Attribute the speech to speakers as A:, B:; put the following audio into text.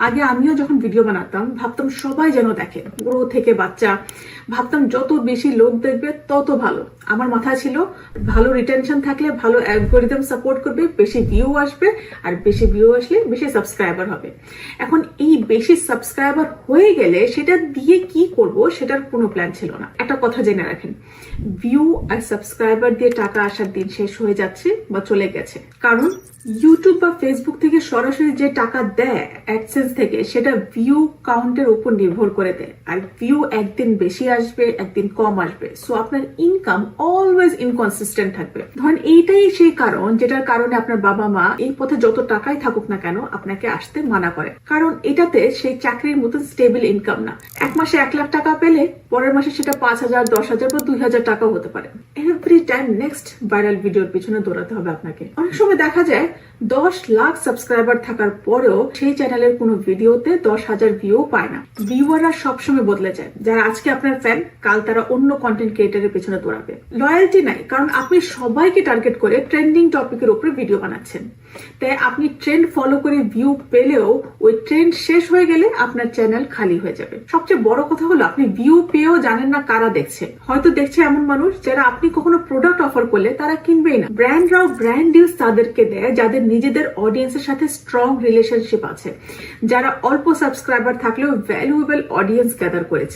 A: আগে আমিও যখন ভিডিও বানাতাম ভাবতাম সবাই যেন দেখে, বুড়ো থেকে বাচ্চা, ভাবতাম যত বেশি লোক দেখবে তত ভালো। আমার মাথায় ছিল ভালো রিটেনশন থাকলে ভালো অ্যালগরিদম সাপোর্ট করবে, বেশি ভিউ আসবে, আর বেশি ভিউ আসলে বেশি সাবস্ক্রাইবার হবে। এখন এই বেশি সাবস্ক্রাইবার হয়ে গেলে সেটা দিয়ে কি করব সেটার কোনো প্ল্যান ছিল না। একটা কথা জেনে রাখেন, ভিউ আর সাবস্ক্রাইবার দিয়ে টাকা আসার দিন শেষ হয়ে যাচ্ছে বা চলে গেছে। কারণ ইউটিউব বা ফেসবুক থেকে সরাসরি যে টাকা দেয় অ্যাডসেন্স থেকে, সেটা ভিউ কাউন্টের উপর নির্ভর করে দেয়। আর ভিউ একদিন বেশি আসবে, একদিন কম আসবে। সো আপনার ইনকাম অলওয়েজ ইনকনসিস্টেন্ট থাকবে। ধরেন এইটাই সেই কারণ যেটার কারণে আপনার বাবা মা এই পথে যত টাকাই থাকুক না কেন আপনাকে আসতে মানা করে। কারণ এটাতে সেই চাকরির মতন স্টেবল ইনকাম না। এক মাসে 1 লাখ টাকা পেলে পরের মাসে সেটা 5,000, 10,000 বা 2,000 টাকাও হতে পারে। এভরি টাইম নেক্সট ভাইরাল ভিডিওর পিছনে দৌড়াতে হবে আপনাকে। অনেক সময় দেখা যায় 10 লাখ সাবস্ক্রাইবার থাকার পরেও সেই চ্যানেলের কোনো ভিডিওতে 10,000 ভিউ পায় না। ভিউয়াররা সবসময় বদলে যায়। যারা আজকে আপনার ফ্যান, কাল তারা অন্য কন্টেন্ট ক্রিয়েটারের পেছনে দৌড়াবে। লয়্যালটি নাই, কারণ আপনি সবাইকে টার্গেট করে ট্রেন্ডিং টপিকের উপরে ভিডিও বানাচ্ছেন। তাই আপনি ট্রেন্ড ফলো করে ভিউ পেলেও ওই ট্রেন্ড শেষ হয়ে গেলে আপনার চ্যানেল খালি হয়ে যাবে। সবচেয়ে বড় কথা হলো আপনি ভিউ পেয়েও জানেন না কারা দেখছে। হয়তো দেখছে এমন মানুষ যারা আপনি কখনো প্রোডাক্ট অফার করলে তারা কিনবেই না। ব্র্যান্ডরাও ব্র্যান্ড ডিলস তাদেরকে দেয় যাদের নিজেদের অডিয়েন্সের সাথে স্ট্রং রিলেশনশিপ আছে, যারা অল্প সাবস্ক্রাইবার থাকলেও ভ্যালুয়েবল অডিয়েন্স গ্যাদার করেছে।